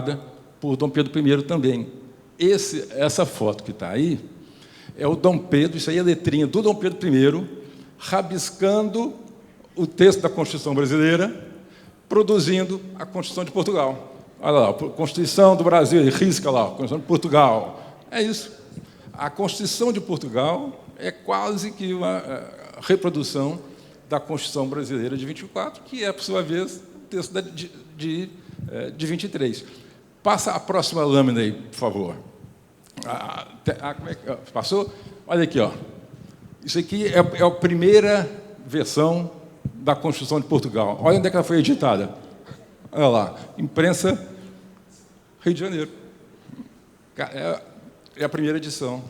editada por Dom Pedro I também. Essa foto que está aí é o Dom Pedro, isso aí é a letrinha do Dom Pedro I, rabiscando o texto da Constituição brasileira, produzindo a Constituição de Portugal. Olha lá, a Constituição do Brasil, ele risca lá, a Constituição de Portugal. É isso. A Constituição de Portugal é quase que uma reprodução da Constituição brasileira de 24, que é, por sua vez, o texto de 23. Passa a próxima lâmina aí, por favor. Como é que passou? Olha aqui, ó. Isso aqui é a primeira versão da Constituição de Portugal. Olha onde é que ela foi editada. Olha lá, imprensa Rio de Janeiro. É a primeira edição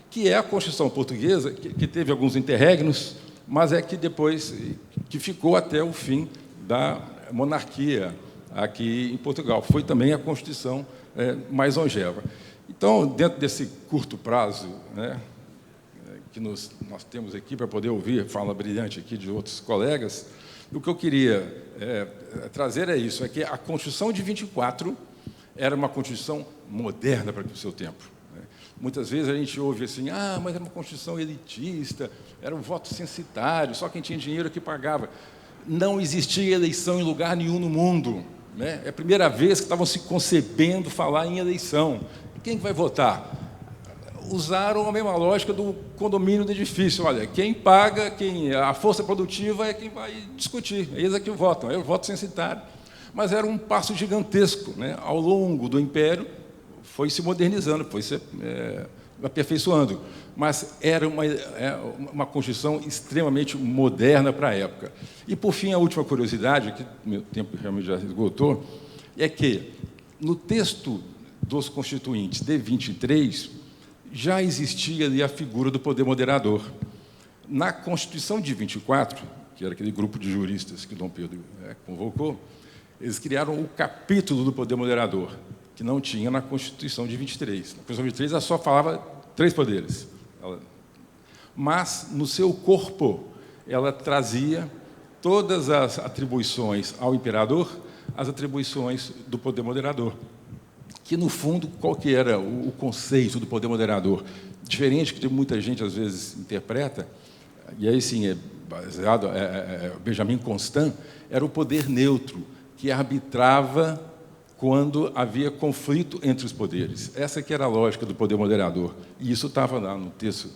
que é a Constituição portuguesa, que teve alguns interregnos, mas é que depois que ficou até o fim da monarquia aqui em Portugal. Foi também a Constituição mais longeva. Então, dentro desse curto prazo, né, que nós temos aqui para poder ouvir fala brilhante aqui de outros colegas, o que eu queria trazer é isso, é que a Constituição de 24 era uma Constituição moderna para o seu tempo. Né? Muitas vezes a gente ouve assim, mas era uma Constituição elitista, era um voto censitário, só quem tinha dinheiro que pagava. Não existia eleição em lugar nenhum no mundo. Né? É a primeira vez que estavam se concebendo falar em eleição. Quem vai votar? Usaram a mesma lógica do condomínio do edifício. Olha, quem paga, a força produtiva é quem vai discutir. Eles é que votam, é o voto censitário. Mas era um passo gigantesco. Né? Ao longo do Império, foi se modernizando, foi se aperfeiçoando. Mas era uma Constituição extremamente moderna para a época. E, por fim, a última curiosidade, que meu tempo realmente já esgotou, é que, no texto dos Constituintes de 23, já existia ali a figura do poder moderador. Na Constituição de 24, que era aquele grupo de juristas que Dom Pedro convocou, eles criaram o capítulo do poder moderador, que não tinha na Constituição de 23. Na Constituição de 23, ela só falava 3 poderes. Mas, no seu corpo, ela trazia todas as atribuições ao imperador, as atribuições do poder moderador. Que, no fundo, qual que era o conceito do poder moderador? Diferente que muita gente, às vezes, interpreta, e aí, sim, é baseado, Benjamin Constant, era o poder neutro, que arbitrava quando havia conflito entre os poderes. Essa que era a lógica do poder moderador. E isso estava lá no texto,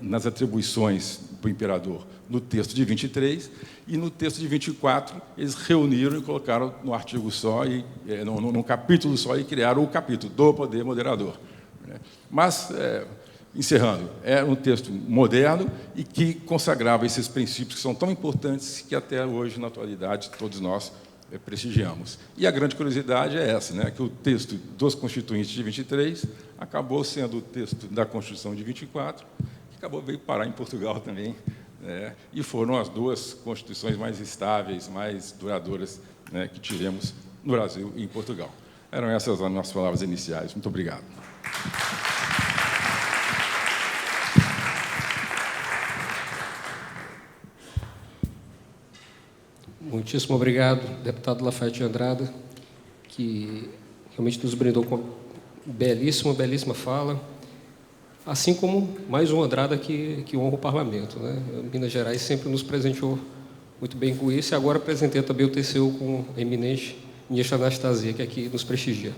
nas atribuições do imperador, no texto de 23, e no texto de 24, eles reuniram e colocaram no artigo só, num capítulo só, e criaram o capítulo do poder moderador. Mas, encerrando, é um texto moderno e que consagrava esses princípios que são tão importantes que até hoje, na atualidade, todos nós prestigiamos. E a grande curiosidade é essa, né, que o texto dos Constituintes de 23 acabou sendo o texto da Constituição de 24, que veio parar em Portugal também, e foram as 2 constituições mais estáveis, mais duradouras, né, que tivemos no Brasil e em Portugal. Eram essas as nossas palavras iniciais. Muito obrigado. Muitíssimo obrigado, deputado Lafayette Andrada, que realmente nos brindou com uma belíssima fala, assim como mais um Andrada que honra o parlamento. Né? Minas Gerais sempre nos presenteou muito bem com isso, e agora apresentei também o TCU com a eminente ministra Anastasia, que aqui nos prestigia.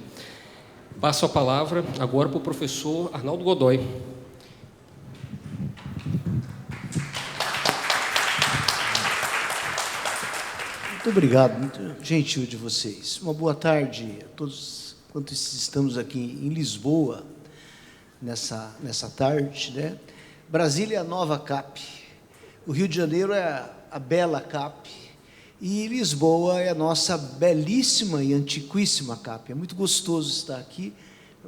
Passo a palavra agora para o professor Arnaldo Godoy. Muito obrigado, muito gentil de vocês. Uma boa tarde a todos quantos estamos aqui em Lisboa, nessa tarde. Né? Brasília é a nova CAP, o Rio de Janeiro é a bela CAP, e Lisboa é a nossa belíssima e antiquíssima CAP. É muito gostoso estar aqui.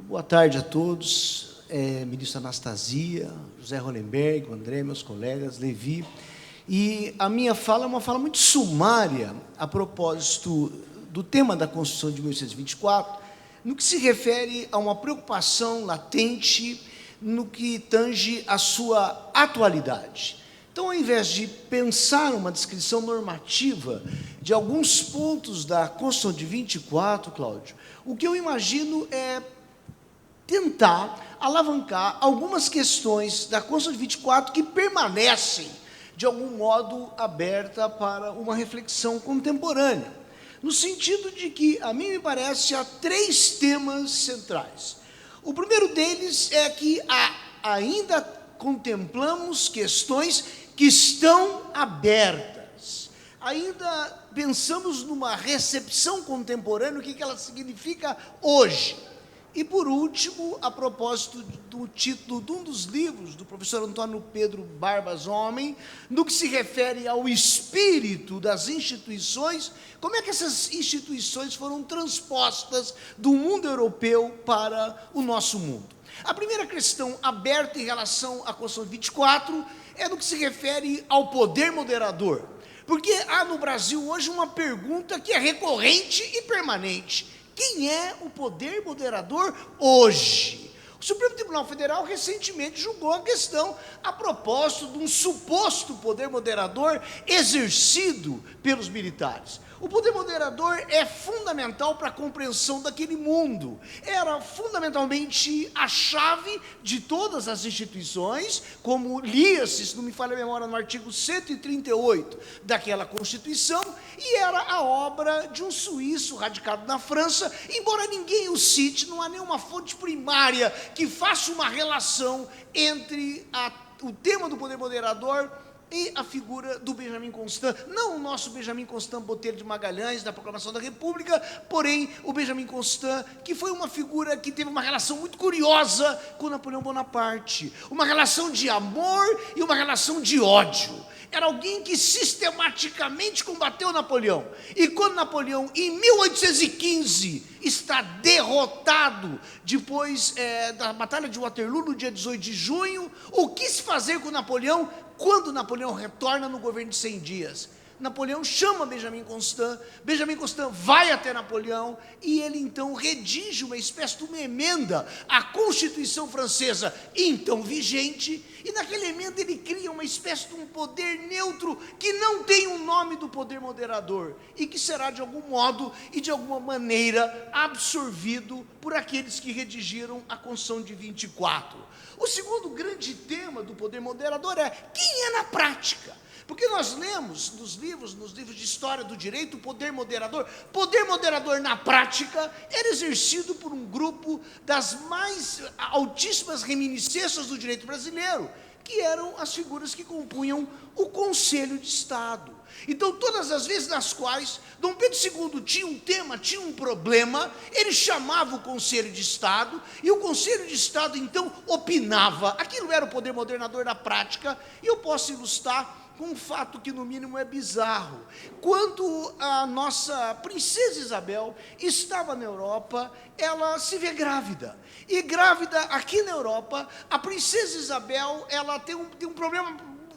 Boa tarde a todos, ministra Anastasia, José Hollenberg, André, meus colegas, Levi. E a minha fala é uma fala muito sumária a propósito do tema da Constituição de 1824, no que se refere a uma preocupação latente no que tange a sua atualidade. Então, ao invés de pensar uma descrição normativa de alguns pontos da Constituição de 24, Cláudio, o que eu imagino é tentar alavancar algumas questões da Constituição de 24 que permanecem, de algum modo, aberta para uma reflexão contemporânea, no sentido de que, a mim me parece, há 3 temas centrais. O primeiro deles é que ainda contemplamos questões que estão abertas. Ainda pensamos numa recepção contemporânea, o que ela significa hoje. E, por último, a propósito do título de um dos livros do professor Antônio Pedro Barbas Homem, no que se refere ao espírito das instituições, como é que essas instituições foram transpostas do mundo europeu para o nosso mundo. A primeira questão aberta em relação à Constituição 24 é no que se refere ao poder moderador. Porque há no Brasil hoje uma pergunta que é recorrente e permanente. Quem é o poder moderador hoje? O Supremo Tribunal Federal recentemente julgou a questão a propósito de um suposto poder moderador exercido pelos militares. O poder moderador é fundamental para a compreensão daquele mundo. Era fundamentalmente a chave de todas as instituições, como lia-se, se não me falha a memória, no artigo 138 daquela Constituição, e era a obra de um suíço radicado na França, embora ninguém o cite, não há nenhuma fonte primária que faça uma relação entre o tema do poder moderador e a figura do Benjamin Constant, não o nosso Benjamin Constant Botelho de Magalhães, da Proclamação da República, porém o Benjamin Constant, que foi uma figura que teve uma relação muito curiosa com Napoleão Bonaparte, uma relação de amor e uma relação de ódio. Era alguém que sistematicamente combateu Napoleão. E quando Napoleão, em 1815, está derrotado, depois da Batalha de Waterloo, no dia 18 de junho, o que se fazer com Napoleão quando Napoleão retorna no governo de 100 dias? Napoleão chama Benjamin Constant vai até Napoleão e ele então redige uma espécie de uma emenda à Constituição francesa, então vigente, e naquela emenda ele cria uma espécie de um poder neutro que não tem o nome do poder moderador e que será de algum modo e de alguma maneira absorvido por aqueles que redigiram a Constituição de 24. O segundo grande tema do poder moderador é quem é na prática. Porque nós lemos nos livros de história do direito, o poder moderador na prática era exercido por um grupo das mais altíssimas reminiscências do direito brasileiro, que eram as figuras que compunham o Conselho de Estado. Então, todas as vezes nas quais Dom Pedro II tinha um tema, tinha um problema, ele chamava o Conselho de Estado, e o Conselho de Estado, então, opinava. Aquilo era o poder modernador na prática, e eu posso ilustrar com um fato que, no mínimo, é bizarro. Quando a nossa princesa Isabel estava na Europa, ela se vê grávida. E grávida aqui na Europa, a princesa Isabel ela tem um problema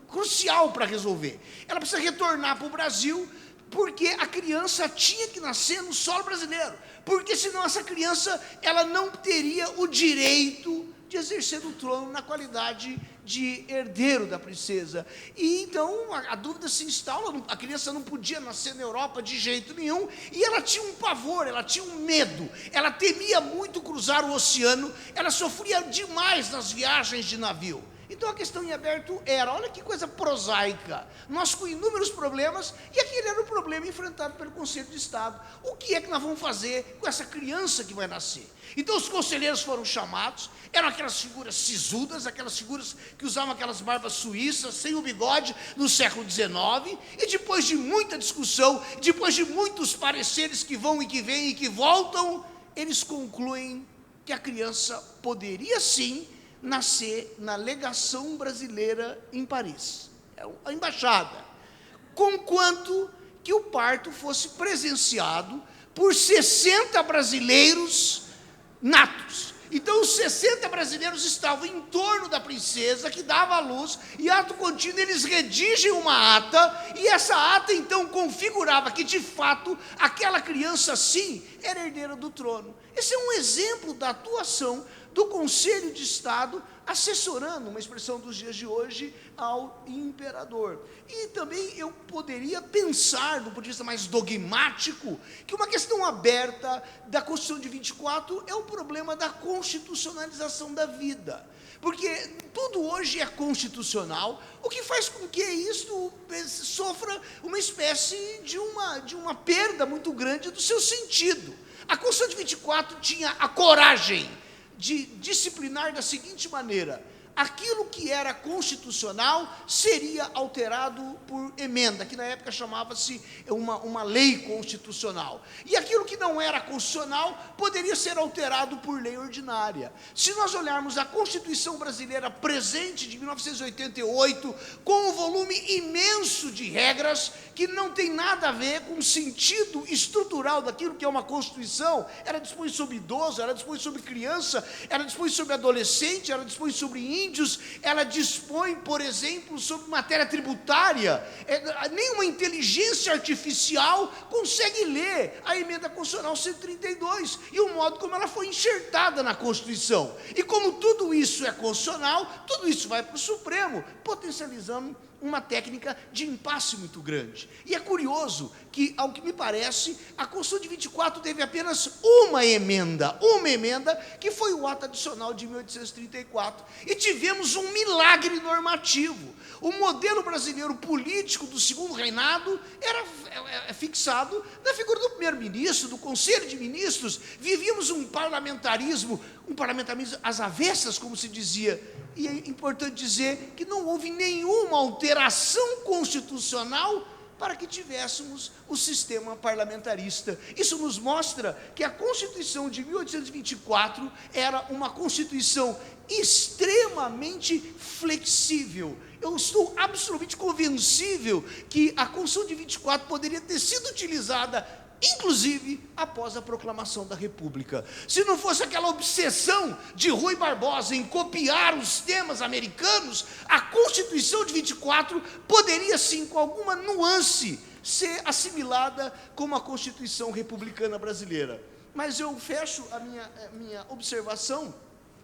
crucial para resolver. Ela precisa retornar para o Brasil, porque a criança tinha que nascer no solo brasileiro. Porque senão essa criança ela não teria o direito de exercer o trono na qualidade de herdeiro da princesa. E então a dúvida se instala, a criança não podia nascer na Europa de jeito nenhum, e ela tinha um pavor, ela tinha um medo, ela temia muito cruzar o oceano, ela sofria demais nas viagens de navio. Então a questão em aberto era, olha que coisa prosaica, nós com inúmeros problemas, e aquele era o problema enfrentado pelo Conselho de Estado. O que é que nós vamos fazer com essa criança que vai nascer? Então os conselheiros foram chamados, eram aquelas figuras sisudas, aquelas figuras que usavam aquelas barbas suíças, sem o bigode, no século XIX, e depois de muita discussão, depois de muitos pareceres que vão e que vêm e que voltam, eles concluem que a criança poderia sim nascer na legação brasileira em Paris, a embaixada, conquanto que o parto fosse presenciado por 60 brasileiros natos. Então os 60 brasileiros estavam em torno da princesa que dava à luz, e ato contínuo eles redigem uma ata, e essa ata então configurava que de fato aquela criança sim era herdeira do trono. Esse é um exemplo da atuação do Conselho de Estado, assessorando, uma expressão dos dias de hoje, ao imperador. E também eu poderia pensar, do ponto de vista mais dogmático, que uma questão aberta da Constituição de 24 é o problema da constitucionalização da vida. Porque tudo hoje é constitucional, o que faz com que isto sofra uma espécie de uma perda muito grande do seu sentido. A Constituição de 24 tinha a coragem de disciplinar da seguinte maneira: aquilo que era constitucional seria alterado por emenda, que na época chamava-se uma lei constitucional. E aquilo que não era constitucional poderia ser alterado por lei ordinária. Se nós olharmos a Constituição brasileira presente de 1988, com um volume imenso de regras, que não tem nada a ver com o sentido estrutural daquilo que é uma Constituição, ela dispõe sobre idoso, ela dispõe sobre criança, ela dispõe sobre adolescente, ela dispõe sobre índios, ela dispõe, por exemplo, sobre matéria tributária. Nenhuma inteligência artificial consegue ler a emenda constitucional 132 e o modo como ela foi enxertada na Constituição. E como tudo isso é constitucional, tudo isso vai para o Supremo, potencializando uma técnica de impasse muito grande. E é curioso que, ao que me parece, a Constituição de 24 teve apenas uma emenda, que foi o ato adicional de 1834, e tivemos um milagre normativo. O modelo brasileiro político do segundo reinado era fixado na figura do primeiro-ministro, do Conselho de Ministros. Vivíamos um parlamentarismo às avessas, como se dizia. E é importante dizer que não houve nenhuma alteração constitucional para que tivéssemos o sistema parlamentarista. Isso nos mostra que a Constituição de 1824 era uma Constituição extremamente flexível. Eu estou absolutamente convencido que a Constituição de 24 poderia ter sido utilizada inclusive após a proclamação da República. Se não fosse aquela obsessão de Rui Barbosa em copiar os temas americanos, a Constituição de 24 poderia sim, com alguma nuance, ser assimilada como a Constituição republicana brasileira. Mas eu fecho a minha observação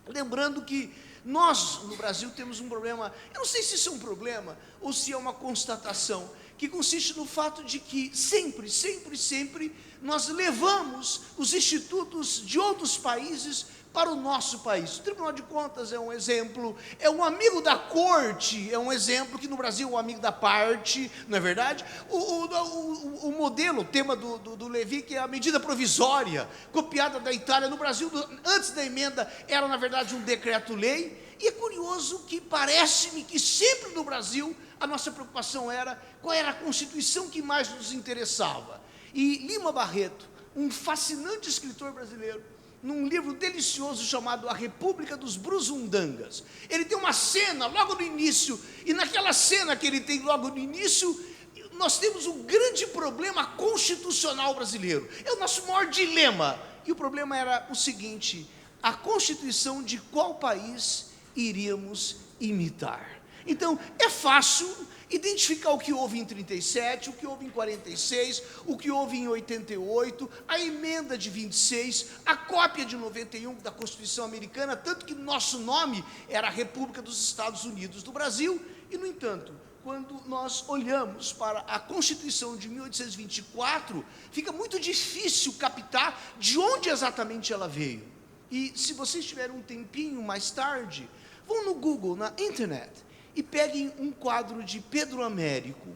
lembrando que nós, no Brasil, temos um problema. Eu não sei se isso é um problema ou se é uma constatação, que consiste no fato de que sempre nós levamos os institutos de outros países para o nosso país. O Tribunal de Contas é um exemplo, é um amigo da corte, é um exemplo, que no Brasil é um amigo da parte, não é verdade? O modelo, o tema do Levi, que é a medida provisória, copiada da Itália, no Brasil, antes da emenda, era na verdade um decreto-lei. E é curioso que parece-me que sempre no Brasil a nossa preocupação era qual era a Constituição que mais nos interessava. E Lima Barreto, um fascinante escritor brasileiro, num livro delicioso chamado A República dos Brusundangas, ele tem uma cena logo no início, e naquela cena que ele tem logo no início, nós temos um grande problema constitucional brasileiro. É o nosso maior dilema. E o problema era o seguinte: a Constituição de qual país iríamos imitar? Então, é fácil identificar o que houve em 37, o que houve em 46, o que houve em 88, a emenda de 26, a cópia de 91 da Constituição americana, tanto que nosso nome era a República dos Estados Unidos do Brasil. E, no entanto, quando nós olhamos para a Constituição de 1824, fica muito difícil captar de onde exatamente ela veio. E se vocês tiverem um tempinho mais tarde, vão no Google, na internet, e peguem um quadro de Pedro Américo,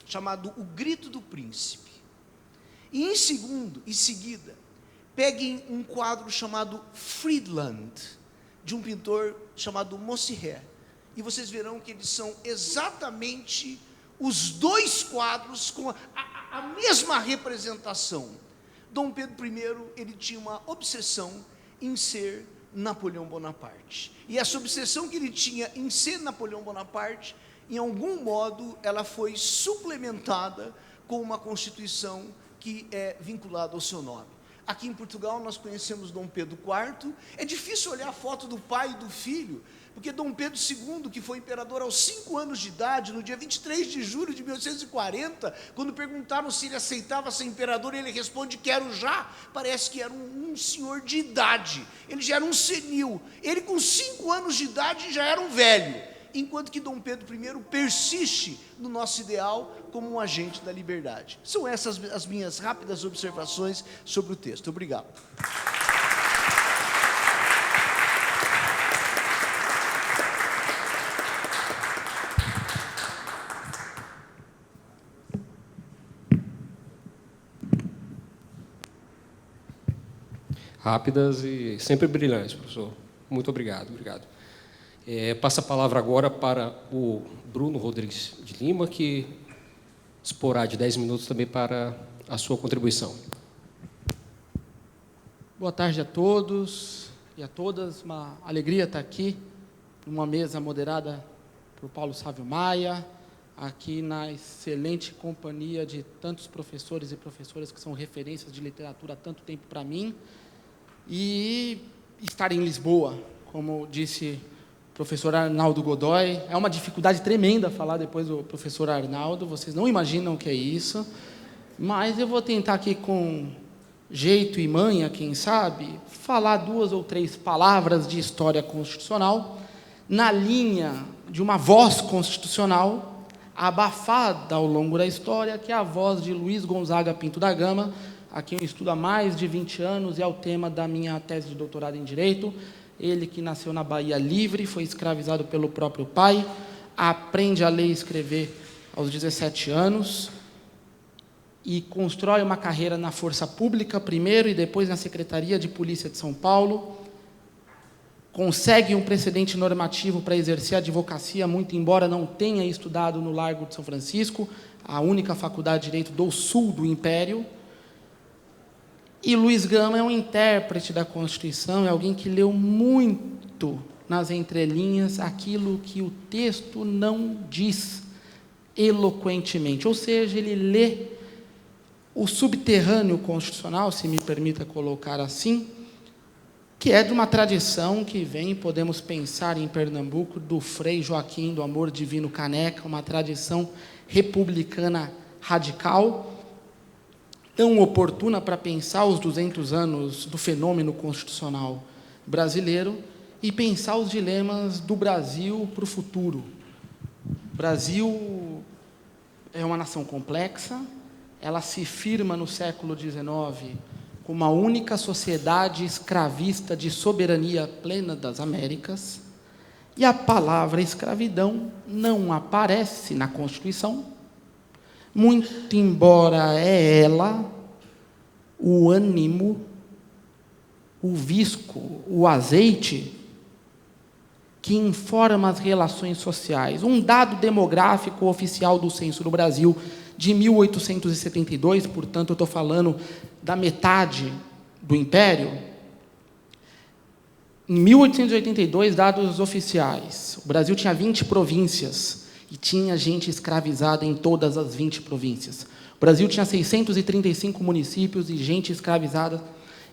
chamado O Grito do Príncipe. E em seguida, peguem um quadro chamado Friedland, de um pintor chamado Mossier. E vocês verão que eles são exatamente os dois quadros com a mesma representação. Dom Pedro I, ele tinha uma obsessão em ser Napoleão Bonaparte. E essa obsessão que ele tinha em ser Napoleão Bonaparte, em algum modo, ela foi suplementada com uma Constituição que é vinculada ao seu nome. Aqui em Portugal nós conhecemos Dom Pedro IV. É difícil olhar a foto do pai e do filho, porque Dom Pedro II, que foi imperador aos 5 anos de idade, no dia 23 de julho de 1840, quando perguntaram se ele aceitava ser imperador, ele responde: quero já. Parece que era um senhor de idade, ele já era um senil. Ele com 5 anos de idade já era um velho, enquanto que Dom Pedro I persiste no nosso ideal como um agente da liberdade. São essas as minhas rápidas observações sobre o texto. Obrigado. Rápidas e sempre brilhantes, professor. Muito obrigado, obrigado. Passa a palavra agora para o Bruno Rodrigues de Lima, que disporá de 10 minutos também para a sua contribuição. Boa tarde a todos e a todas. Uma alegria estar aqui, numa mesa moderada por Paulo Sávio Maia, aqui na excelente companhia de tantos professores e professoras que são referências de literatura há tanto tempo para mim, e estar em Lisboa, como disse o professor Arnaldo Godoy. É uma dificuldade tremenda falar depois do professor Arnaldo, vocês não imaginam o que é isso, mas eu vou tentar aqui com jeito e manha, quem sabe, falar 2 ou 3 palavras de história constitucional, na linha de uma voz constitucional abafada ao longo da história, que é a voz de Luiz Gonzaga Pinto da Gama, a quem eu estudo há mais de 20 anos e é o tema da minha tese de doutorado em Direito. Ele que nasceu na Bahia Livre, foi escravizado pelo próprio pai, aprende a ler e escrever aos 17 anos e constrói uma carreira na Força Pública primeiro e depois na Secretaria de Polícia de São Paulo. Consegue um precedente normativo para exercer a advocacia, muito embora não tenha estudado no Largo de São Francisco, a única faculdade de Direito do sul do Império. E Luiz Gama é um intérprete da Constituição, é alguém que leu muito nas entrelinhas aquilo que o texto não diz eloquentemente, ou seja, ele lê o subterrâneo constitucional, se me permita colocar assim, que é de uma tradição que vem, podemos pensar em Pernambuco, do Frei Joaquim do Amor Divino Caneca, uma tradição republicana radical, tão oportuna para pensar os 200 anos do fenômeno constitucional brasileiro e pensar os dilemas do Brasil para o futuro. O Brasil é uma nação complexa, ela se firma no século XIX como a única sociedade escravista de soberania plena das Américas, e a palavra escravidão não aparece na Constituição, muito embora é ela o ânimo, o visco, o azeite que informa as relações sociais. Um dado demográfico oficial do Censo do Brasil de 1872, portanto, eu estou falando da metade do Império. Em 1882, dados oficiais, o Brasil tinha 20 províncias e tinha gente escravizada em todas as 20 províncias. O Brasil tinha 635 municípios e gente escravizada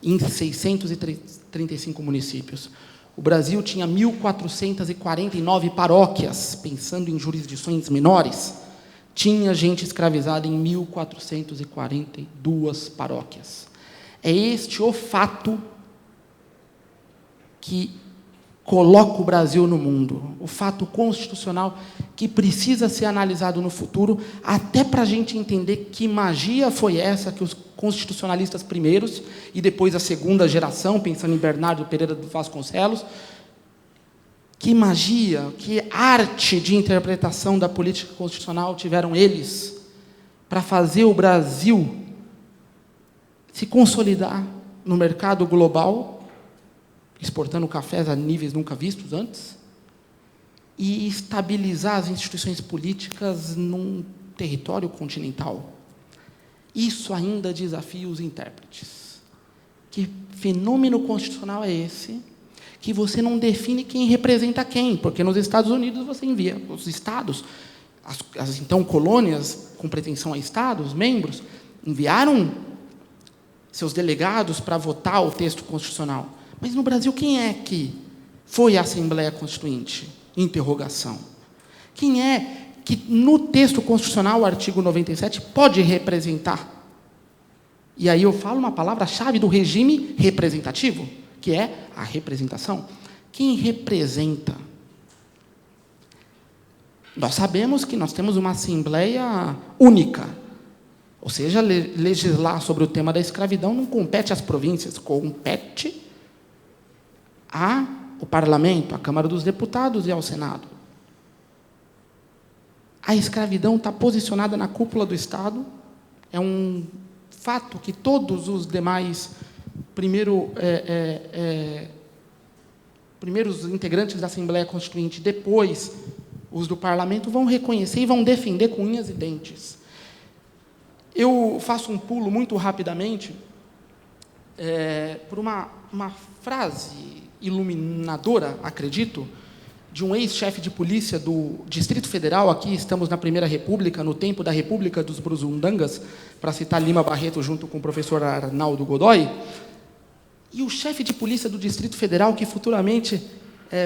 em 635 municípios. O Brasil tinha 1.449 paróquias, pensando em jurisdições menores, tinha gente escravizada em 1.442 paróquias. É este o fato que coloca o Brasil no mundo, o fato constitucional que precisa ser analisado no futuro, até para a gente entender que magia foi essa que os constitucionalistas primeiros, e depois a segunda geração, pensando em Bernardo Pereira de Vasconcelos, que magia, que arte de interpretação da política constitucional tiveram eles para fazer o Brasil se consolidar no mercado global, exportando cafés a níveis nunca vistos antes, e estabilizar as instituições políticas num território continental. Isso ainda desafia os intérpretes. Que fenômeno constitucional é esse que você não define quem representa quem? Porque nos Estados Unidos você envia os estados, as então colônias com pretensão a estados, membros, enviaram seus delegados para votar o texto constitucional. Mas no Brasil, quem é que foi à Assembleia Constituinte? Interrogação. Quem é que no texto constitucional, o artigo 97, pode representar? E aí eu falo uma palavra-chave do regime representativo, que é a representação. Quem representa? Nós sabemos que nós temos uma Assembleia única, ou seja, legislar sobre o tema da escravidão não compete às províncias, compete ao Parlamento, à Câmara dos Deputados e ao Senado. A escravidão está posicionada na cúpula do Estado, é um fato que todos os demais primeiros integrantes da Assembleia Constituinte, depois os do Parlamento, vão reconhecer e vão defender com unhas e dentes. Eu faço um pulo muito rapidamente por uma frase iluminadora, acredito, de um ex-chefe de polícia do Distrito Federal. Aqui estamos na Primeira República, no tempo da República dos Brusundangas, para citar Lima Barreto junto com o professor Arnaldo Godoy. E o chefe de polícia do Distrito Federal, que futuramente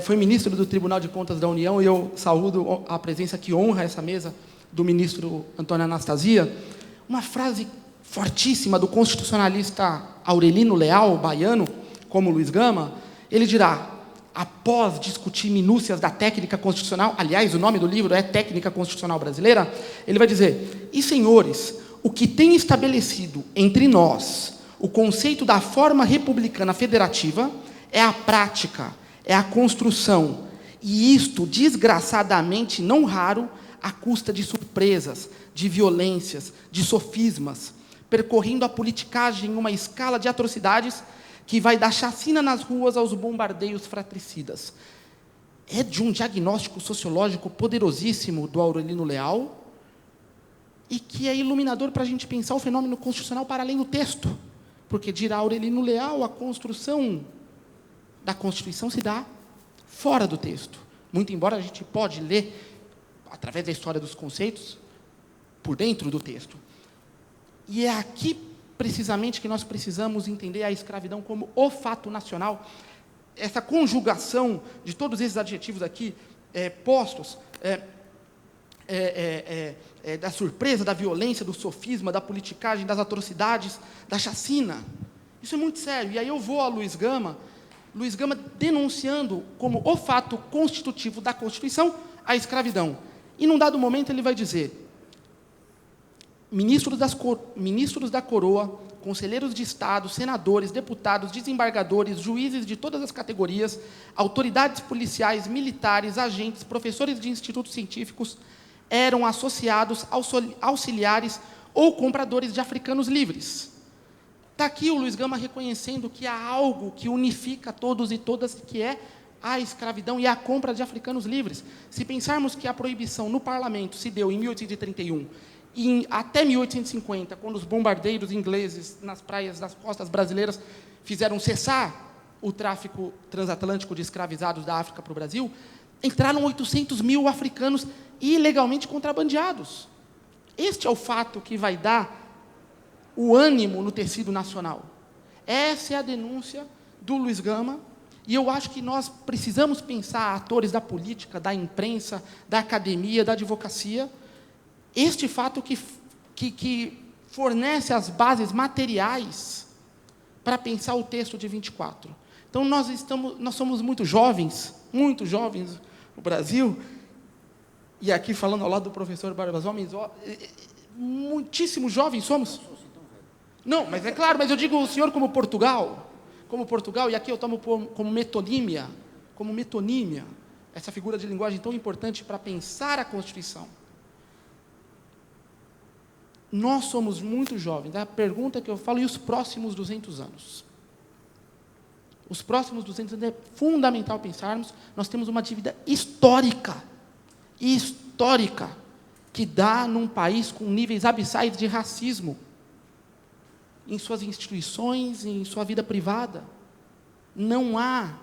foi ministro do Tribunal de Contas da União, e eu saúdo a presença que honra essa mesa do ministro Antônio Anastasia, uma frase fortíssima do constitucionalista Aurelino Leal, baiano, como Luiz Gama. Ele dirá, após discutir minúcias da técnica constitucional, aliás, o nome do livro é Técnica Constitucional Brasileira, ele vai dizer, e senhores, o que tem estabelecido entre nós o conceito da forma republicana federativa é a prática, é a construção, e isto, desgraçadamente, não raro, à custa de surpresas, de violências, de sofismas, percorrendo a politicagem em uma escala de atrocidades que vai dar chacina nas ruas aos bombardeios fratricidas. É de um diagnóstico sociológico poderosíssimo do Aurelino Leal e que é iluminador para a gente pensar o fenômeno constitucional para além do texto. Porque, dirá Aurelino Leal, a construção da Constituição se dá fora do texto. Muito embora a gente pode ler, através da história dos conceitos, por dentro do texto. E é aqui, precisamente, que nós precisamos entender a escravidão como o fato nacional. Essa conjugação de todos esses adjetivos aqui postos, da surpresa, da violência, do sofisma, da politicagem, das atrocidades, da chacina. Isso é muito sério. E aí eu vou a Luiz Gama denunciando como o fato constitutivo da Constituição a escravidão. E, num dado momento, ele vai dizer, ministros da coroa, conselheiros de Estado, senadores, deputados, desembargadores, juízes de todas as categorias, autoridades policiais, militares, agentes, professores de institutos científicos, eram associados, auxiliares ou compradores de africanos livres. Está aqui o Luiz Gama reconhecendo que há algo que unifica todos e todas, que é a escravidão e a compra de africanos livres. Se pensarmos que a proibição no parlamento se deu em 1831 e até 1850, quando os bombardeiros ingleses nas praias das costas brasileiras fizeram cessar o tráfico transatlântico de escravizados da África para o Brasil, entraram 800 mil africanos ilegalmente contrabandeados. Este é o fato que vai dar o ânimo no tecido nacional. Essa é a denúncia do Luiz Gama, e eu acho que nós precisamos pensar, atores da política, da imprensa, da academia, da advocacia, este fato que fornece as bases materiais para pensar o texto de 24. Então, nós somos muito jovens no Brasil, e aqui falando ao lado do professor Barbas, muitíssimo jovens somos. Não, mas é claro, mas eu digo o senhor como Portugal, e aqui eu tomo como metonímia, essa figura de linguagem tão importante para pensar a Constituição. Nós somos muito jovens. A pergunta que eu falo, e os próximos 200 anos? Os próximos 200 anos é fundamental pensarmos, nós temos uma dívida histórica, que dá num país com níveis abissais de racismo, em suas instituições, em sua vida privada. Não há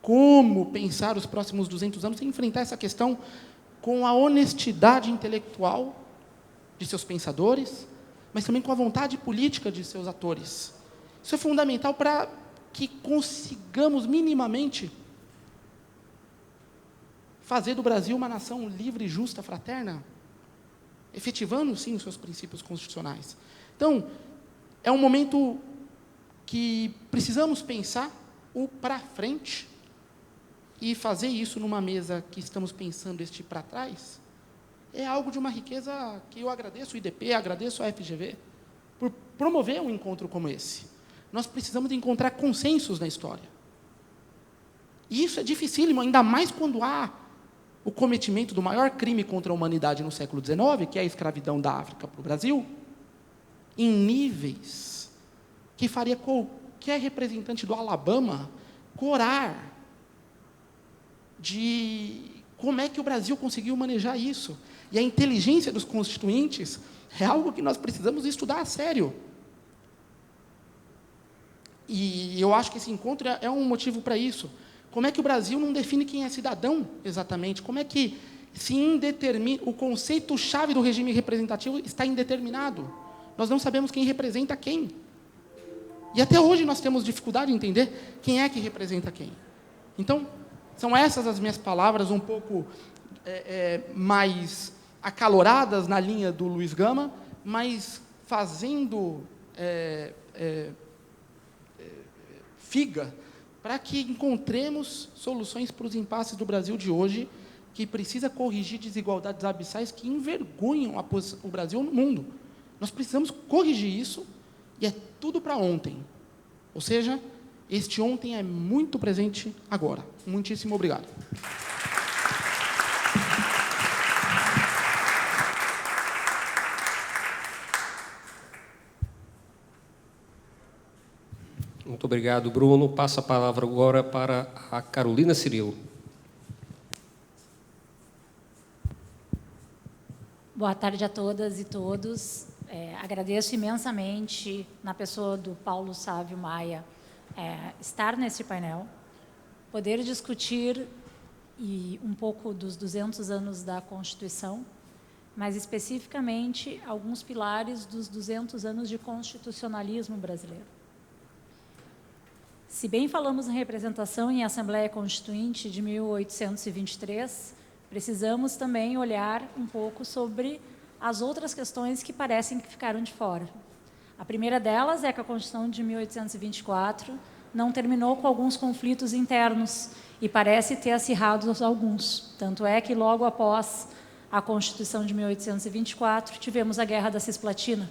como pensar os próximos 200 anos sem enfrentar essa questão com a honestidade intelectual de seus pensadores, mas também com a vontade política de seus atores. Isso é fundamental para que consigamos minimamente fazer do Brasil uma nação livre, justa, fraterna, efetivando, sim, os seus princípios constitucionais. Então, é um momento que precisamos pensar o para frente e fazer isso numa mesa que estamos pensando este para trás é algo de uma riqueza que eu agradeço o IDP, agradeço a FGV por promover um encontro como esse. Nós precisamos de encontrar consensos na história. E isso é dificílimo, ainda mais quando há o cometimento do maior crime contra a humanidade no século XIX, que é a escravidão da África para o Brasil, em níveis que faria qualquer representante do Alabama corar de como é que o Brasil conseguiu manejar isso. E a inteligência dos constituintes é algo que nós precisamos estudar a sério. E eu acho que esse encontro é um motivo para isso. Como é que o Brasil não define quem é cidadão, exatamente? Como é que se indetermina... O conceito-chave do regime representativo está indeterminado. Nós não sabemos quem representa quem. E até hoje nós temos dificuldade em entender quem é que representa quem. Então, são essas as minhas palavras, um pouco mais acaloradas na linha do Luiz Gama, mas fazendo figa para que encontremos soluções para os impasses do Brasil de hoje, que precisa corrigir desigualdades abissais que envergonham o Brasil no mundo. Nós precisamos corrigir isso, e é tudo para ontem. Ou seja, este ontem é muito presente agora. Muitíssimo obrigado. Muito obrigado, Bruno. Passo a palavra agora para a Carolina Cirilo. Boa tarde a todas e todos. Agradeço imensamente, na pessoa do Paulo Sávio Maia, estar nesse painel, poder discutir um pouco dos 200 anos da Constituição, mas especificamente alguns pilares dos 200 anos de constitucionalismo brasileiro. Se bem falamos em representação em Assembleia Constituinte de 1823, precisamos também olhar um pouco sobre as outras questões que parecem que ficaram de fora. A primeira delas é que a Constituição de 1824 não terminou com alguns conflitos internos e parece ter acirrado alguns. Tanto é que logo após a Constituição de 1824 tivemos a Guerra da Cisplatina.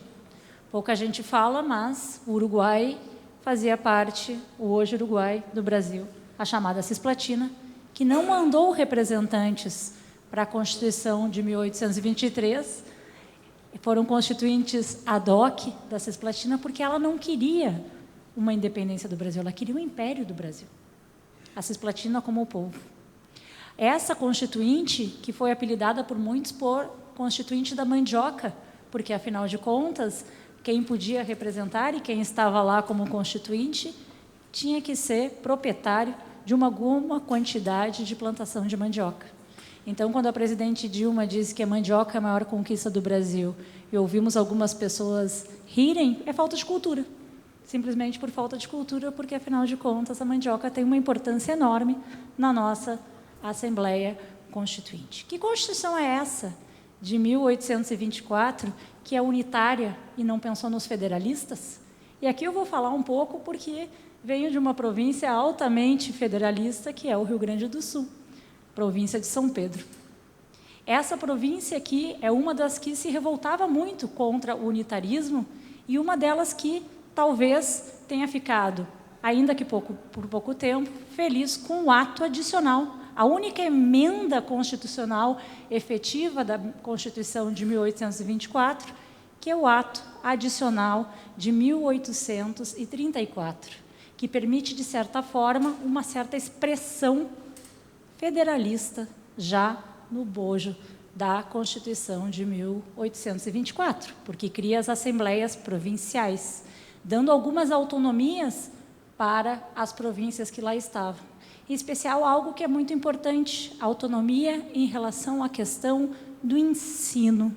Pouca gente fala, mas o Uruguai fazia parte, o hoje Uruguai, do Brasil, a chamada Cisplatina, que não mandou representantes para a Constituição de 1823, foram constituintes ad hoc da Cisplatina, porque ela não queria uma independência do Brasil, ela queria o império do Brasil, a Cisplatina como o povo. Essa constituinte, que foi apelidada por muitos por constituinte da mandioca, porque, afinal de contas, quem podia representar e quem estava lá como constituinte tinha que ser proprietário de alguma quantidade de plantação de mandioca. Então, quando a presidente Dilma disse que a mandioca é a maior conquista do Brasil e ouvimos algumas pessoas rirem, é falta de cultura. Simplesmente por falta de cultura, porque, afinal de contas, a mandioca tem uma importância enorme na nossa Assembleia Constituinte. Que Constituição é essa, de 1824, que é unitária e não pensou nos federalistas? E aqui eu vou falar um pouco porque venho de uma província altamente federalista, que é o Rio Grande do Sul, província de São Pedro. Essa província aqui é uma das que se revoltava muito contra o unitarismo e uma delas que talvez tenha ficado, ainda que por pouco tempo, feliz com o ato adicional. A única emenda constitucional efetiva da Constituição de 1824, que é o ato adicional de 1834, que permite, de certa forma, uma certa expressão federalista já no bojo da Constituição de 1824, porque cria as assembleias provinciais, dando algumas autonomias para as províncias que lá estavam. Em especial, algo que é muito importante, a autonomia em relação à questão do ensino.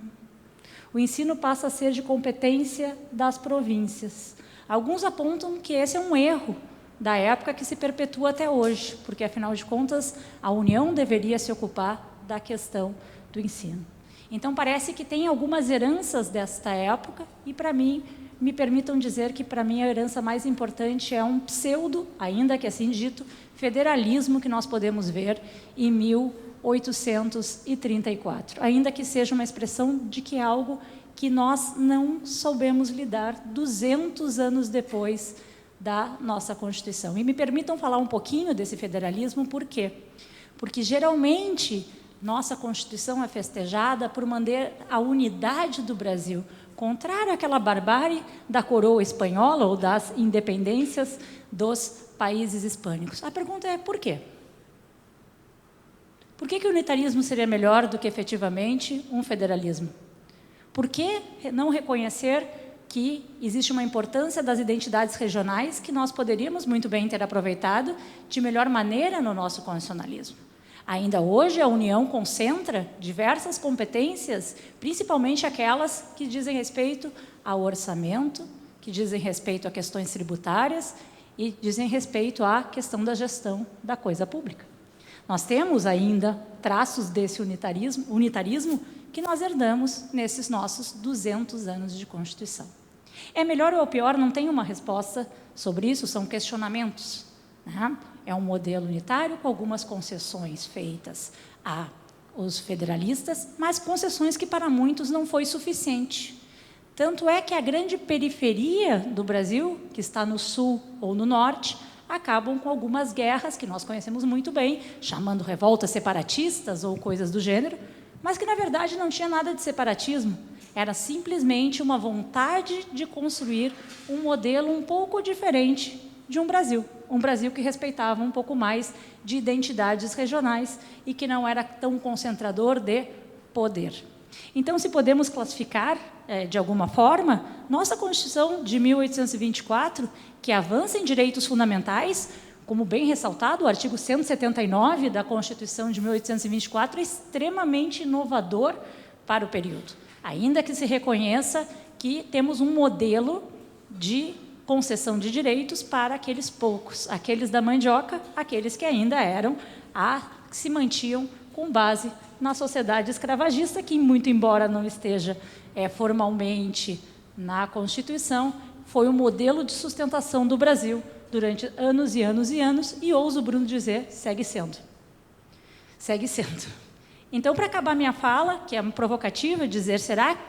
O ensino passa a ser de competência das províncias. Alguns apontam que esse é um erro da época que se perpetua até hoje, porque, afinal de contas, a União deveria se ocupar da questão do ensino. Então, parece que tem algumas heranças desta época, e, para mim, me permitam dizer que, para mim, a herança mais importante é um pseudo, ainda que assim dito, federalismo que nós podemos ver em 1834, ainda que seja uma expressão de que é algo que nós não soubemos lidar 200 anos depois da nossa Constituição. E me permitam falar um pouquinho desse federalismo, por quê? Porque, geralmente, nossa Constituição é festejada por manter a unidade do Brasil, contrário àquela barbárie da coroa espanhola ou das independências dos países hispânicos. A pergunta é por quê? Por que o unitarismo seria melhor do que, efetivamente, um federalismo? Por que não reconhecer que existe uma importância das identidades regionais que nós poderíamos muito bem ter aproveitado de melhor maneira no nosso constitucionalismo? Ainda hoje, a União concentra diversas competências, principalmente aquelas que dizem respeito ao orçamento, que dizem respeito a questões tributárias e dizem respeito à questão da gestão da coisa pública. Nós temos ainda traços desse unitarismo que nós herdamos nesses nossos 200 anos de Constituição. É melhor ou pior? Não tem uma resposta sobre isso, são questionamentos, né? É um modelo unitário com algumas concessões feitas aos federalistas, mas concessões que para muitos não foi suficiente. Tanto é que a grande periferia do Brasil, que está no sul ou no norte, acabam com algumas guerras que nós conhecemos muito bem, chamando revoltas separatistas ou coisas do gênero, mas que, na verdade, não tinha nada de separatismo. Era simplesmente uma vontade de construir um modelo um pouco diferente de um Brasil que respeitava um pouco mais de identidades regionais e que não era tão concentrador de poder. Então, se podemos classificar, de alguma forma, nossa Constituição de 1824, que avança em direitos fundamentais, como bem ressaltado, o artigo 179 da Constituição de 1824 é extremamente inovador para o período, ainda que se reconheça que temos um modelo de concessão de direitos para aqueles poucos, aqueles da mandioca, aqueles que ainda que se mantinham com base na sociedade escravagista, que, muito embora não esteja formalmente na Constituição, foi o modelo de sustentação do Brasil durante anos e anos e anos, e ouso, Bruno, dizer, segue sendo. Segue sendo. Então, para acabar minha fala, que é provocativa, dizer,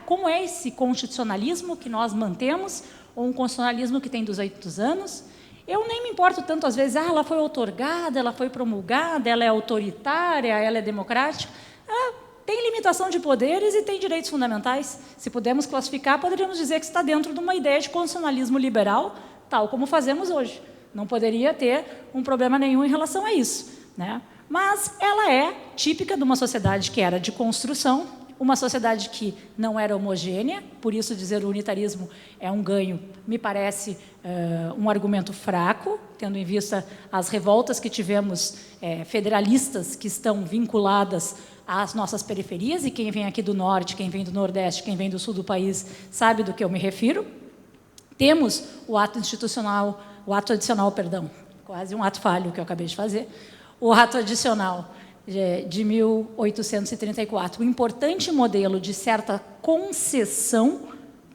como é esse constitucionalismo que nós mantemos, ou um constitucionalismo que tem 200 anos? Eu nem me importo tanto, às vezes, ela foi outorgada, ela foi promulgada, ela é autoritária, ela é democrática. Ela tem limitação de poderes e tem direitos fundamentais. Se pudermos classificar, poderíamos dizer que está dentro de uma ideia de constitucionalismo liberal, tal como fazemos hoje. Não poderia ter um problema nenhum em relação a isso, né? Mas ela é típica de uma sociedade que era de construção, uma sociedade que não era homogênea, por isso dizer o unitarismo é um ganho, me parece um argumento fraco, tendo em vista as revoltas que tivemos federalistas que estão vinculadas às nossas periferias, e quem vem aqui do norte, quem vem do nordeste, quem vem do sul do país, sabe do que eu me refiro. Temos o ato adicional, quase um ato falho que eu acabei de fazer, o ato adicional de 1834, um importante modelo de certa concessão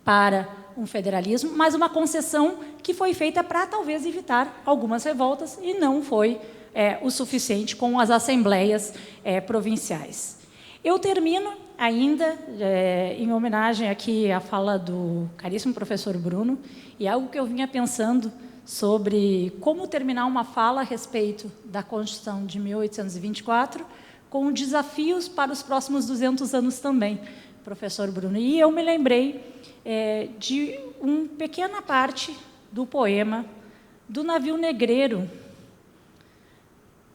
para um federalismo, mas uma concessão que foi feita para talvez evitar algumas revoltas e não foi o suficiente com as assembleias provinciais. Eu termino ainda em homenagem aqui à fala do caríssimo professor Bruno, e algo que eu vinha pensando sobre como terminar uma fala a respeito da Constituição de 1824, com desafios para os próximos 200 anos também, professor Bruno. E eu me lembrei de uma pequena parte do poema do Navio Negreiro,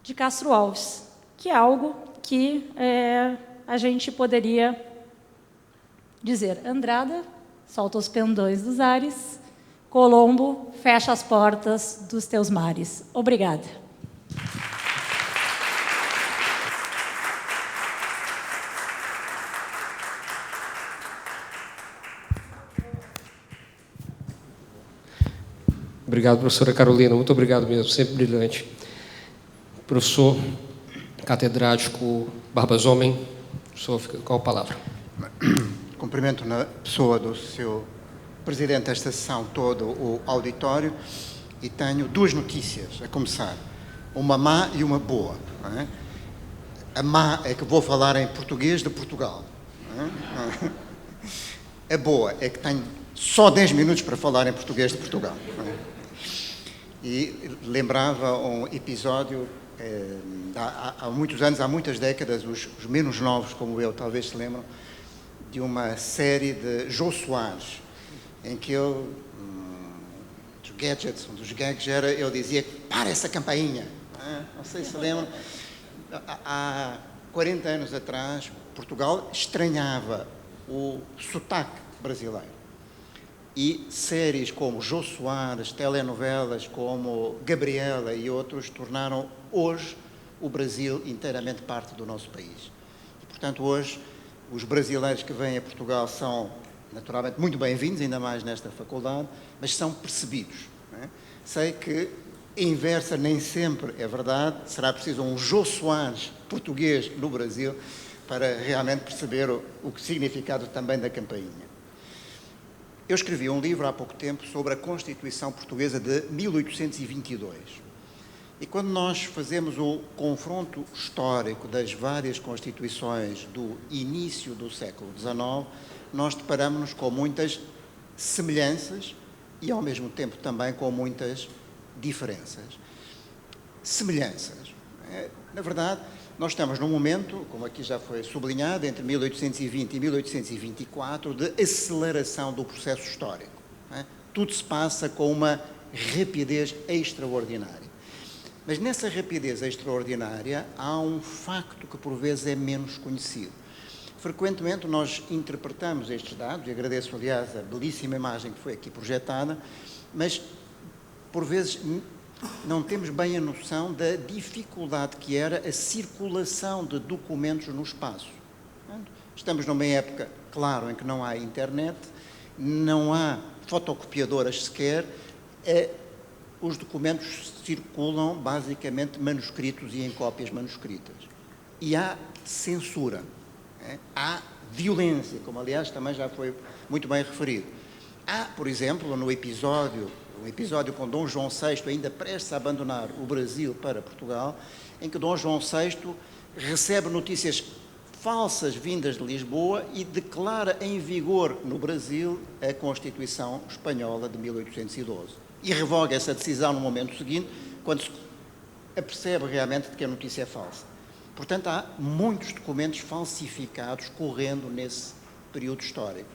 de Castro Alves, que é algo que a gente poderia dizer: Andrada solta os pendões dos ares, Colombo, fecha as portas dos teus mares. Obrigada. Obrigado, professora Carolina, muito obrigado mesmo, sempre brilhante. Professor catedrático Barbas Homem, o senhor fica com a palavra. Cumprimento na pessoa do seu presidente desta sessão, todo o auditório, e tenho duas notícias, a começar, uma má e uma boa. Não é? A má é que vou falar em português de Portugal. Não é? A boa é que tenho só 10 minutos para falar em português de Portugal. Não é? E lembrava um episódio, há muitos anos, há muitas décadas, os menos novos como eu talvez se lembram, de uma série de Jô Soares, em que ele, dos gadgets, um dos gags era, ele dizia, para essa campainha. Não sei se lembram. Há 40 anos atrás, Portugal estranhava o sotaque brasileiro. E séries como Jô Soares, telenovelas como Gabriela e outros, tornaram hoje o Brasil inteiramente parte do nosso país. E, portanto, hoje, os brasileiros que vêm a Portugal são, naturalmente, muito bem-vindos, ainda mais nesta faculdade, mas são percebidos. Não é? Sei que a inversa nem sempre é verdade, será preciso um Jô Soares português no Brasil para realmente perceber o significado também da campainha. Eu escrevi um livro há pouco tempo sobre a Constituição Portuguesa de 1822. E quando nós fazemos o confronto histórico das várias constituições do início do século XIX, nós deparamos-nos com muitas semelhanças e, ao mesmo tempo, também com muitas diferenças. Semelhanças. Na verdade, nós estamos num momento, como aqui já foi sublinhado, entre 1820 e 1824, de aceleração do processo histórico. Tudo se passa com uma rapidez extraordinária. Mas nessa rapidez extraordinária há um facto que por vezes é menos conhecido. Frequentemente nós interpretamos estes dados, e agradeço aliás a belíssima imagem que foi aqui projetada, mas por vezes não temos bem a noção da dificuldade que era a circulação de documentos no espaço. Estamos numa época, claro, em que não há internet, não há fotocopiadoras sequer, os documentos circulam basicamente manuscritos e em cópias manuscritas. E há censura, há violência, como aliás também já foi muito bem referido. Há, por exemplo, no episódio com Dom João VI, ainda prestes a abandonar o Brasil para Portugal, em que Dom João VI recebe notícias falsas vindas de Lisboa e declara em vigor no Brasil a Constituição Espanhola de 1812. E revoga essa decisão no momento seguinte, quando se apercebe realmente de que a notícia é falsa. Portanto, há muitos documentos falsificados correndo nesse período histórico.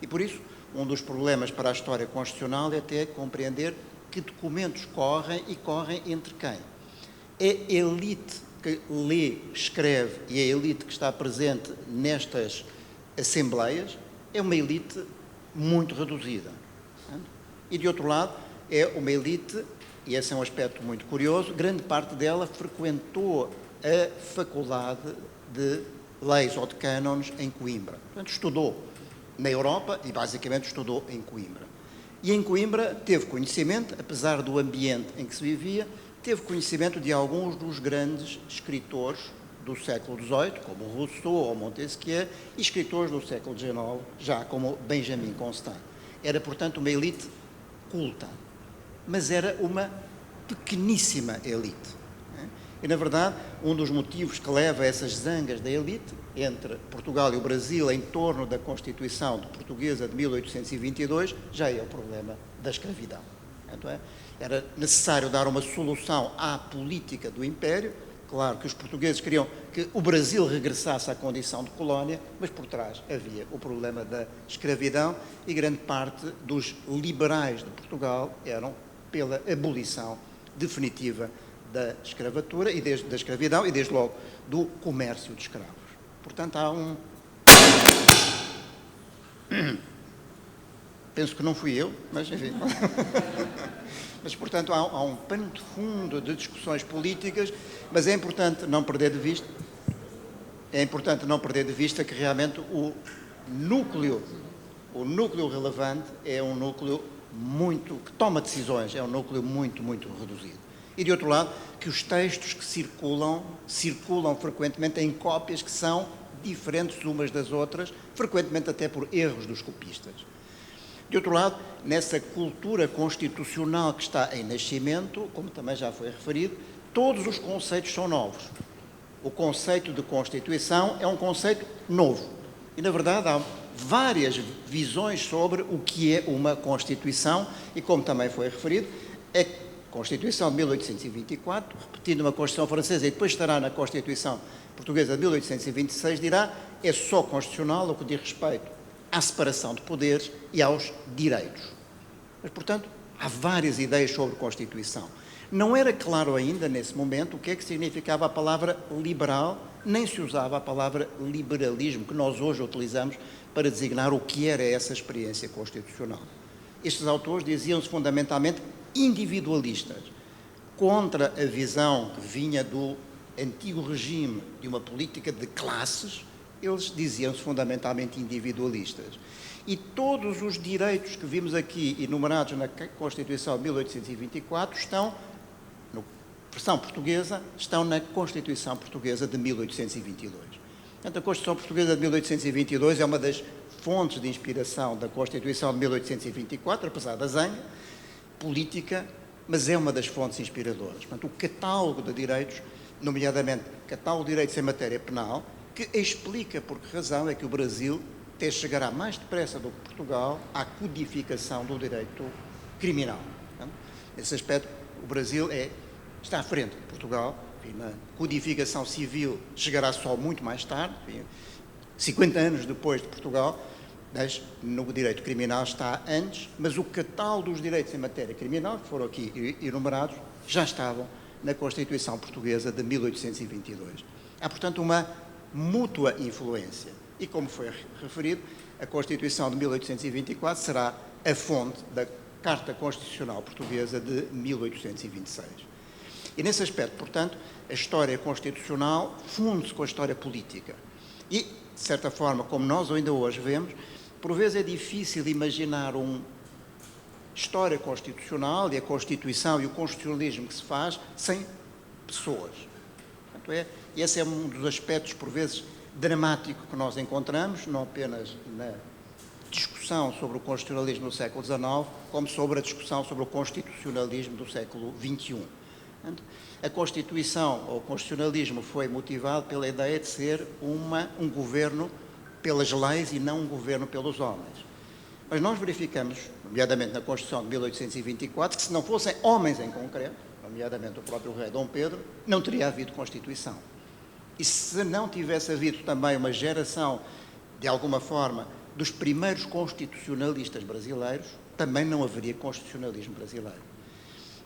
E por isso, um dos problemas para a história constitucional é até compreender que documentos correm e correm entre quem. É a elite que lê, escreve e a elite que está presente nestas assembleias é uma elite muito reduzida. E, de outro lado, é uma elite, e esse é um aspecto muito curioso, grande parte dela frequentou a Faculdade de Leis ou de Cânones em Coimbra. Portanto, estudou na Europa e basicamente estudou em Coimbra. E em Coimbra teve conhecimento, apesar do ambiente em que se vivia, teve conhecimento de alguns dos grandes escritores do século XVIII, como Rousseau ou Montesquieu, e escritores do século XIX, já como Benjamin Constant. Era, portanto, uma elite culta, mas era uma pequeníssima elite. E, na verdade, um dos motivos que leva a essas zangas da elite entre Portugal e o Brasil em torno da Constituição Portuguesa de 1822 já é o problema da escravidão. Então, era necessário dar uma solução à política do Império. Claro que os portugueses queriam que o Brasil regressasse à condição de colónia, mas por trás havia o problema da escravidão e grande parte dos liberais de Portugal eram pela abolição definitiva da escravatura e da escravidão e, desde logo, do comércio de escravos. Portanto, há um... Penso que não fui eu, mas enfim... Mas, portanto, há um pano de fundo de discussões políticas, mas é importante não perder de vista que realmente o núcleo relevante é um núcleo que toma decisões, é um núcleo muito reduzido. E, de outro lado, que os textos que circulam frequentemente em cópias que são diferentes umas das outras, frequentemente até por erros dos copistas. De outro lado, nessa cultura constitucional que está em nascimento, como também já foi referido, todos os conceitos são novos. O conceito de Constituição é um conceito novo. E, na verdade, há várias visões sobre o que é uma Constituição e, como também foi referido, a Constituição de 1824, repetindo uma Constituição francesa e depois estará na Constituição portuguesa de 1826, dirá é só constitucional o que diz respeito à separação de poderes e aos direitos. Mas, portanto, há várias ideias sobre Constituição. Não era claro ainda, nesse momento, o que é que significava a palavra liberal, nem se usava a palavra liberalismo, que nós hoje utilizamos para designar o que era essa experiência constitucional. Estes autores diziam-se fundamentalmente individualistas, contra a visão que vinha do antigo regime de uma política de classes, eles diziam-se fundamentalmente individualistas. E todos os direitos que vimos aqui enumerados na Constituição de 1824 estão, na versão portuguesa, estão na Constituição Portuguesa de 1822. Portanto, a Constituição Portuguesa de 1822 é uma das fontes de inspiração da Constituição de 1824, apesar da zanha política, mas é uma das fontes inspiradoras. Portanto, o catálogo de direitos, nomeadamente catálogo de direitos em matéria penal, que explica por que razão é que o Brasil até chegará mais depressa do que Portugal à codificação do direito criminal. Nesse aspecto, o Brasil está à frente de Portugal. Enfim, na codificação civil chegará só muito mais tarde, 50 anos depois de Portugal, mas no direito criminal está antes, mas o catálogo dos direitos em matéria criminal, que foram aqui enumerados, já estavam na Constituição Portuguesa de 1822. Há, portanto, uma mútua influência. E, como foi referido, a Constituição de 1824 será a fonte da Carta Constitucional Portuguesa de 1826. E, nesse aspecto, portanto, a história constitucional funde-se com a história política. E, de certa forma, como nós ainda hoje vemos, por vezes é difícil imaginar uma história constitucional e a Constituição e o constitucionalismo que se faz sem pessoas. Portanto, esse é um dos aspectos, por vezes, dramático que nós encontramos, não apenas na discussão sobre o constitucionalismo do século XIX, como sobre a discussão sobre o constitucionalismo do século XXI. A Constituição, ou o constitucionalismo, foi motivado pela ideia de ser um governo pelas leis e não um governo pelos homens. Mas nós verificamos, nomeadamente na Constituição de 1824, que se não fossem homens em concreto, nomeadamente o próprio rei Dom Pedro, não teria havido Constituição. E se não tivesse havido também uma geração, de alguma forma, dos primeiros constitucionalistas brasileiros, também não haveria constitucionalismo brasileiro.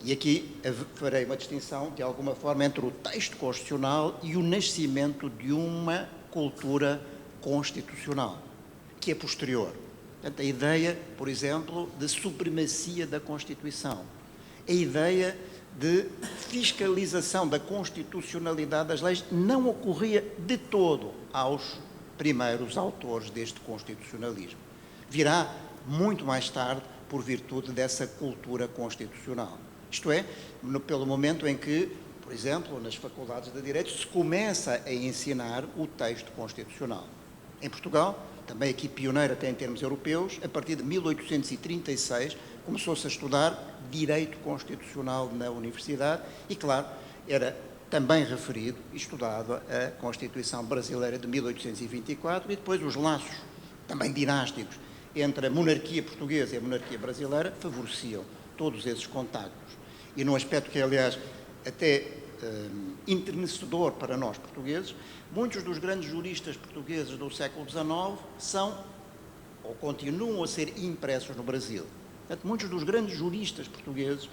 E aqui farei uma distinção, de alguma forma, entre o texto constitucional e o nascimento de uma cultura constitucional, que é posterior. Portanto, a ideia, por exemplo, de supremacia da Constituição, a ideia de fiscalização da constitucionalidade das leis não ocorria de todo aos primeiros autores deste constitucionalismo. Virá muito mais tarde por virtude dessa cultura constitucional. Isto é, pelo momento em que, por exemplo, nas faculdades de Direito se começa a ensinar o texto constitucional. Em Portugal, também aqui pioneira até em termos europeus, a partir de 1836 começou-se a estudar Direito Constitucional na Universidade e, claro, era também referido e estudado a Constituição Brasileira de 1824 e depois os laços, também dinásticos, entre a monarquia portuguesa e a monarquia brasileira favoreciam todos esses contactos. E num aspecto que, aliás, até enternecedor para nós portugueses, muitos dos grandes juristas portugueses do século XIX são, ou continuam a ser impressos no Brasil. Portanto, muitos dos grandes juristas portugueses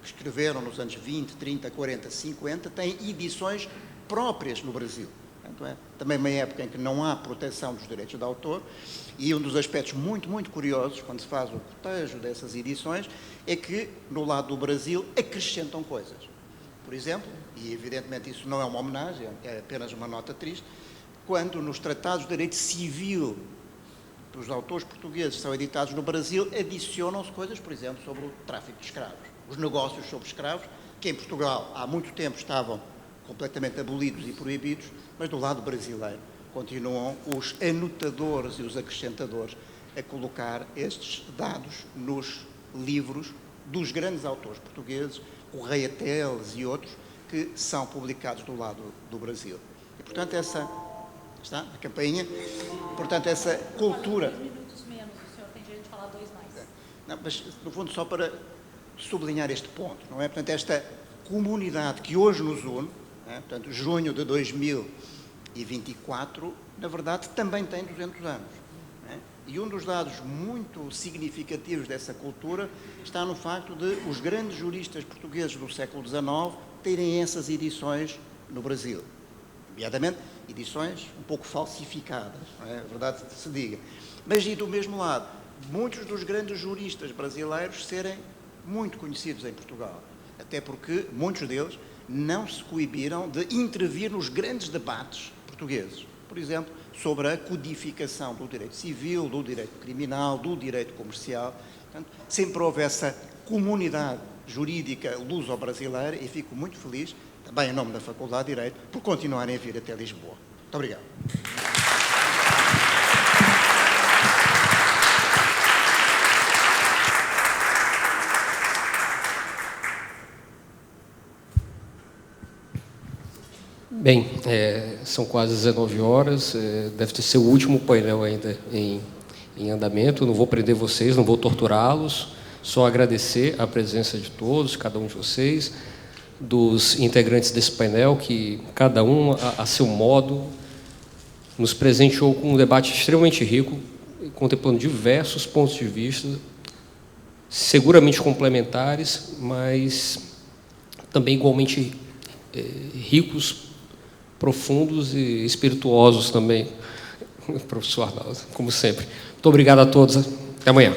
que escreveram nos anos 20, 30, 40, 50, têm edições próprias no Brasil. Portanto, é também uma época em que não há proteção dos direitos de autor e um dos aspectos muito curiosos, quando se faz o cotejo dessas edições, é que, no lado do Brasil, acrescentam coisas. Por exemplo, e evidentemente isso não é uma homenagem, é apenas uma nota triste, quando nos tratados de direito civil dos autores portugueses que são editados no Brasil, adicionam-se coisas, por exemplo, sobre o tráfico de escravos, os negócios sobre escravos, que em Portugal há muito tempo estavam completamente abolidos e proibidos, mas do lado brasileiro continuam os anotadores e os acrescentadores a colocar estes dados nos livros dos grandes autores portugueses, Correia Teles e outros, que são publicados do lado do Brasil. E, portanto, essa... Está? A campainha. Portanto, essa cultura... 2 minutos menos, o senhor tem direito de falar 2 mais. Não, mas, no fundo, só para sublinhar este ponto, não é? Portanto, esta comunidade que hoje nos une, não é? Portanto, junho de 2024, na verdade, também tem 200 anos. Não é? E um dos dados muito significativos dessa cultura está no facto de os grandes juristas portugueses do século XIX terem essas edições no Brasil. Nomeadamente, edições um pouco falsificadas, não é? A verdade se diga. Mas, e do mesmo lado, muitos dos grandes juristas brasileiros serem muito conhecidos em Portugal, até porque muitos deles não se coibiram de intervir nos grandes debates portugueses, por exemplo, sobre a codificação do direito civil, do direito criminal, do direito comercial. Portanto, sempre houve essa comunidade jurídica luso-brasileira e fico muito feliz, também em nome da Faculdade de Direito, por continuarem a vir até Lisboa. Muito obrigado. Bem, são quase 19 horas, deve ser o último painel ainda em andamento. Não vou prender vocês, não vou torturá-los, só agradecer a presença de todos, cada um de vocês, dos integrantes desse painel, que cada um, a seu modo, nos presenteou com um debate extremamente rico, contemplando diversos pontos de vista, seguramente complementares, mas também igualmente ricos, profundos e espirituosos também, professor Arnaldo, como sempre. Muito obrigado a todos. Até amanhã.